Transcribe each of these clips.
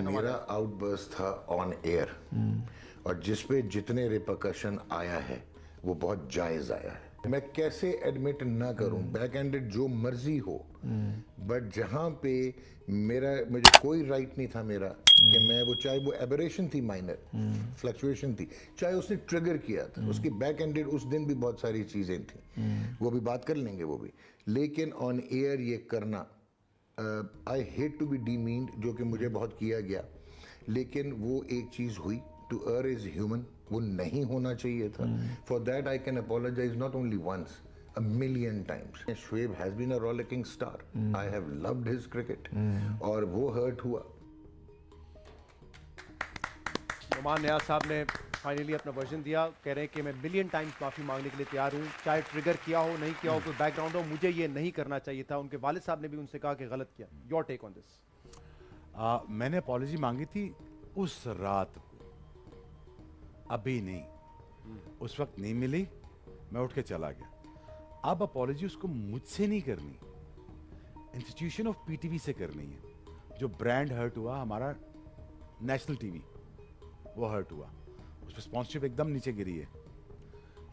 मेरा आउटबर्स्ट था on air, और जिस पे जितने रिपरकशन आया है वो बहुत जायज आया है। मैं कैसे एडमिट ना करूं, बैक एंडेड जो मर्जी हो, बट जहां पे मुझे कोई राइट नहीं था मेरा कि मैं वो, चाहे वो एबरेशन थी, माइनर फ्लक्चुएशन थी, चाहे उसने ट्रिगर किया था, उसकी बैक एंडेड उस दिन भी बहुत सारी चीजें थी, वो भी बात कर लेंगे वो भी, लेकिन ऑन एयर ये करना, आई हेट टू बी डीमीन्ड, जो कि मुझे बहुत किया गया, लेकिन वो एक चीज हुई, टू err इज ह्यूमन, वो नहीं होना चाहिए था। For that I can apologise not only once, a million times. Shoaib has been a rollicking star. I have loved his cricket. और वो hurt हुआ। नुमान नियाज़ साहब ने फाइनली अपना वर्जन दिया, कह रहे हैं कि मैं मिलियन टाइम्स माफ़ी मांगने के लिए तैयार हूँ, चाहे ट्रिगर किया हो, नहीं किया हो, कोई बैकग्राउंड हो, मुझे ये नहीं करना चाहिए था। उनके वालिद साहब ने भी उनसे कहा कि गलत किया। Your take on this? मैंने अपॉलॉजी मांगी थी उस रात, अभी नहीं, उस वक्त नहीं मिली, मैं उठ के चला गया। अब अपॉलॉजी उसको मुझसे नहीं करनी, इंस्टीट्यूशन ऑफ पीटीवी से करनी है। जो ब्रांड हर्ट हुआ हमारा, नेशनल टीवी, वो हर्ट हुआ, उस पर स्पॉन्सरशिप एकदम नीचे गिरी है।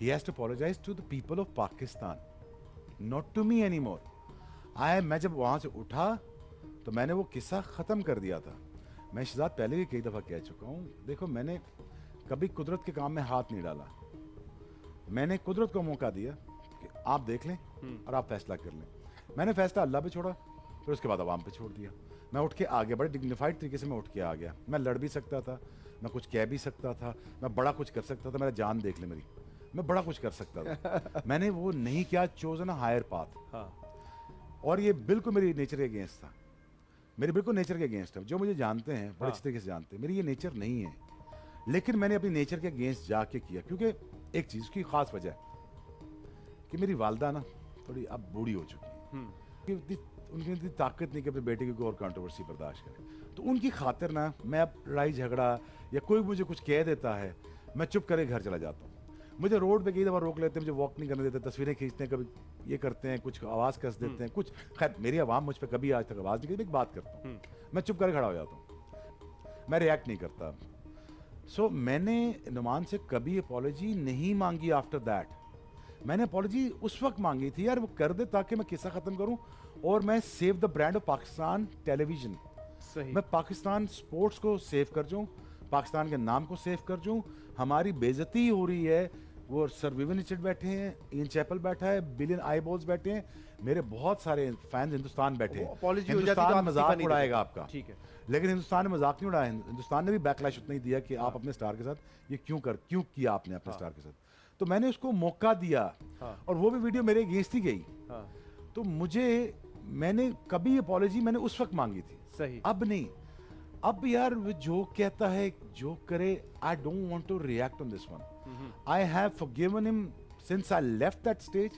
He has to apologise to the people of Pakistan, not to me any more. मैं जब वहां से उठा तो मैंने वो किस्सा खत्म कर दिया था। मैं शहजाद पहले भी कई दफा कह चुका हूँ, देखो मैंने कभी कुदरत के काम में हाथ नहीं डाला, मैंने कुदरत को मौका दिया कि आप देख लें और आप फैसला कर लें। मैंने फैसला अल्लाह पे छोड़ा, फिर उसके बाद आवाम पे छोड़ दिया। मैं उठ के आ गया, बड़े डिग्निफाइड तरीके से मैं उठ के आ गया। मैं लड़ भी सकता था, मैं कुछ कह भी सकता था, मैं बड़ा कुछ कर सकता था, मेरा जान देख ले मेरी, मैं बड़ा कुछ कर सकता था। मैंने वो नहीं किया, चोजन हायर पाथ। और ये बिल्कुल मेरी नेचर के अगेंस्ट था, मेरे बिल्कुल नेचर के अगेंस्ट है। जो मुझे जानते हैं बड़े अच्छे तरीके से जानते हैं, मेरी ये नेचर नहीं है, लेकिन मैंने अपनी नेचर के अगेंस्ट जाके किया, क्योंकि एक चीज़ की खास वजह है कि मेरी वालदा ना थोड़ी अब बूढ़ी हो चुकी है, उनकी इतनी ताकत नहीं कि अपने बेटे की कोई और कंट्रोवर्सी बर्दाश्त करें। तो उनकी खातिर ना मैं अब लड़ाई झगड़ा या कोई मुझे कुछ कह देता है, मैं चुप करे घर चला जाता हूँ। मुझे रोड पे कई दफ़ा रोक लेते हैं, मुझे वॉक नहीं करने देते, तस्वीरें खींचते हैं, कभी ये करते हैं, कुछ आवाज़ कस देते हैं, कुछ। खैर मेरी आवाम मुझ पर कभी आज तक आवाज़ नहीं की, एक बात करता हूँ, मैं चुप करे खड़ा हो जाता हूँ, मैं रिएक्ट नहीं करता। सो मैंने नुमान से कभी अपॉलॉजी नहीं मांगी आफ्टर दैट। मैंने अपॉलॉजी उस वक्त मांगी थी, यार वो कर दे ताकि मैं किस्सा खत्म करूं और मैं save the brand of Pakistan television, सही, मैं पाकिस्तान स्पोर्ट्स को सेव कर जाऊं, पाकिस्तान के नाम को सेव कर जाऊं। हमारी बेइज्जती हो रही है, वो सर विविन रिचर्ड बैठे हैं, इयन चैपल बैठा है, बिलियन आईबॉल्स बैठे हैं, मेरे बहुत सारे फैंस हिंदुस्तान बैठे हैं। हिंदुस्तान मजाक उड़ाएगा आपका, ठीक है, लेकिन हिंदुस्तान ने मजाक नहीं उड़ाया। हिंदुस्तान ने भी बैकलैश उतना ही दिया कि आप अपने स्टार के साथ ये क्यों किया आपने अपने स्टार के साथ। तो मैंने उसको मौका दिया, और वो भी वीडियो मेरे अगेंस्ट ही गई। तो मैंने कभी अपॉलॉजी मैंने उस वक्त मांगी थी, सही, अब नहीं। अब यार वो जो कहता है जो करे, I don't want to react on this one. I have forgiven him since I left that stage,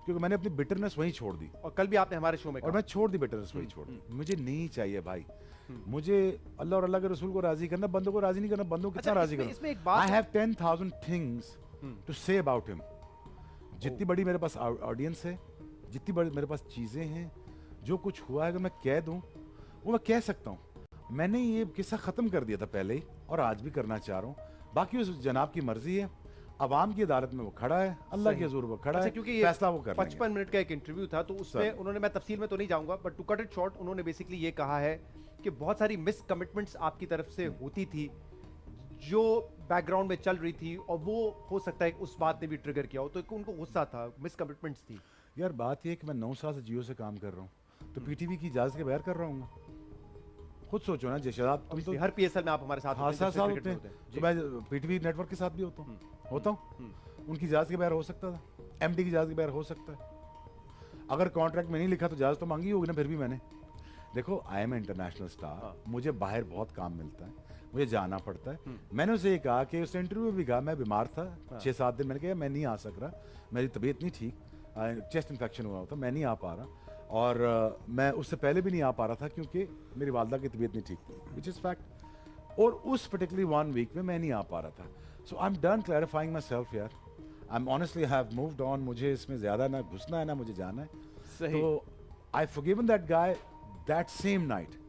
क्योंकि मैंने अपनी बिटरनेस वहीं छोड़ दी। और कल भी आपने हमारे शो में और मैं छोड़ दी बिटरनेस वहीं छोड़ दी। मुझे नहीं चाहिए भाई, मुझे अल्लाह और अल्लाह के रसूल को राजी करना, बंदों को राजी नहीं करना, बंदों को कितना राजी करना। इसमें एक बात, I have 10,000 things to say about him. जितनी बड़ी मेरे पास ऑडियंस है, जितनी बड़ी मेरे पास चीजें हैं, जो कुछ हुआ है अगर मैं कह दूं वो मैं कह सकता हूं। मैंने ये किस्सा खत्म कर दिया था पहले ही, और आज भी करना चाह रहा हूं। बाकी उस जनाब की मर्जी है, अवाम की अदालत में वो खड़ा है, अल्लाह के हजूर वो खड़ा है, क्योंकि फैसला वो कर 55 मिनट का एक इंटरव्यू था, तो उसमें उन्होंने, मैं तफसील में तो नहीं जाऊंगा, but to cut it short, उन्होंने बेसिकली ये कहा है कि बहुत सारी मिस कमिटमेंट्स आपकी तरफ से होती थी जो बैकग्राउंड में चल रही थी, और वो हो सकता है उस बात ने भी ट्रिगर किया हो, तो उनको गुस्सा था, मिस कमिटमेंट्स थी। यार बात ये है कि मैं 9 साल से जियो से काम कर रहा हूँ, तो पीटीवी की इजाजत के बगैर कर रहा हूँ। खुद सोचो ना जयशदाब, तुम तो हर पीएसएल में आप हमारे साथ हाँ 7 साल होते हैं, तो मैं पीटीवी नेटवर्क के साथ भी होता हूँ। उनकी इजाजत के बगैर हो सकता था, एमडी की इजाजत के बगैर हो सकता है। अगर कॉन्ट्रैक्ट में नहीं लिखा तो इजाजत तो मांगी होगी ना, फिर भी मैंने। देखो आई एम इंटरनेशनल स्टार, मुझे बाहर बहुत काम मिलता है, मुझे जाना पड़ता है। मैंने उसे ये कहा कि उस इंटरव्यू में भी कहा, मैं बीमार था 6-7 दिन, मैंने कहा मैं नहीं आ सक रहा, मेरी तबीयत नहीं ठीक, चेस्ट इन्फेक्शन हुआ था, मैं नहीं आ पा रहा, और मैं उससे पहले भी नहीं आ पा रहा था क्योंकि मेरी वालदा की तबीयत नहीं ठीक थी, विच इज़ फैक्ट। और उस पर्टिकुलरली 1 वीक में मैं नहीं आ पा रहा था। So I am done clarifying my self यार, I am honestly have moved on. मुझे इसमें ज़्यादा ना घुसना है ना मुझे जाना है। सही। तो I forgiven that guy that same night,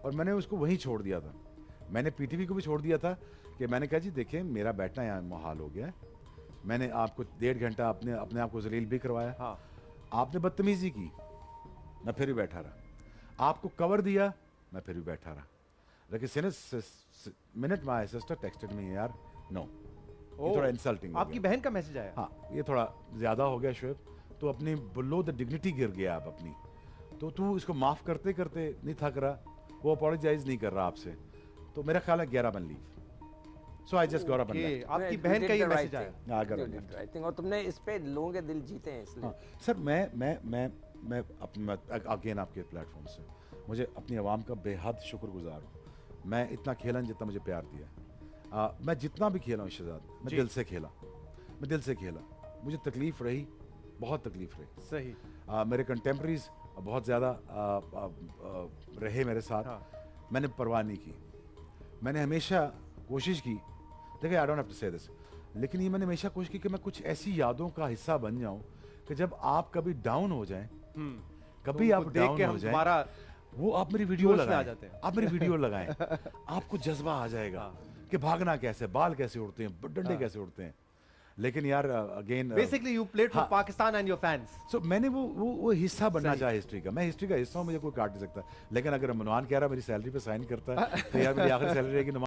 और मैंने उसको वहीं छोड़ दिया था। मैंने पीटीवी को भी छोड़ दिया था कि मैंने कहा जी देखिए मेरा बैठना यहाँ मुहाल हो गया है, मैंने आपको 1.5 घंटा अपने आप को जलील भी करवाया, हाँ आपने बदतमीजी की, मैं फिर भी बैठा रहा, आपको कवर दिया, मैं फिर भी बैठा रहा। लेकिन मिनट माय सिस्टर टेक्स्टेड मी यार नो, ये थोड़ा इंसल्टिंग। आपकी बहन का मैसेज आया? हाँ ये थोड़ा ज्यादा हो गया शुएब, तो अपनी बिलो द डिग्निटी गिर गया आप अपनी, तो तू इसको माफ करते करते नहीं थक रहा, वो अपोलोजाइज नहीं कर रहा आपसे, तो मेरा ख्याल है 11 बन leave. So I just got up and Okay, left. आपकी You बहन did का ये the right मैसेज आया? thing. हाँ, You correct. did the right thing. और तुमने इस पे लोगों के दिल जीते हैं इसलिए। हाँ सर मैं अपना अगेन आपके प्लेटफॉर्म से मुझे अपनी आवाम का बेहद शुक्रगुजार हूँ। मैं इतना खेला जितना मुझे प्यार दिया, मैं जितना भी खेला हूँ शहजाद, मैं जी। दिल से खेला, मैं दिल से खेला। मुझे तकलीफ रही, बहुत तकलीफ रही। सही। मेरे कंटेम्प्रेरीज बहुत ज़्यादा रहे मेरे साथ, हाँ। मैंने परवाह नहीं की। मैंने हमेशा कोशिश की, देखिए आई डोंट हैव टू से दिस, लेकिन ये मैंने हमेशा कोशिश की कि मैं कुछ ऐसी यादों का हिस्सा बन जाऊं कि जब आप कभी डाउन हो जाएं, कभी तो आप उनको देख डाउन के हो हम जाएं, दोबारा वो आप मेरी वीडियो जोश में आ लगाएं, जाते हैं। आप मेरी वीडियो लगाएं, आपको जज्बा आ जाएगा कि भागना कैसे, बाल कैसे उड़ते हैं, डंडे कैसे उड़ते हैं। लेकिन यार again basically you played for हाँ। Pakistan and your fans. So मैंने वो हिस्सा बनना सही। चाहा हिस्ट्री का। मैं हिस्ट्री का हिस्सा हूँ, मुझे कोई काट नहीं सकता। लेकिन अगर मनवान कह रहा मेरी सैलरी पे साइन करता है तो यार मेरी आखिरी सैलरी रहेगी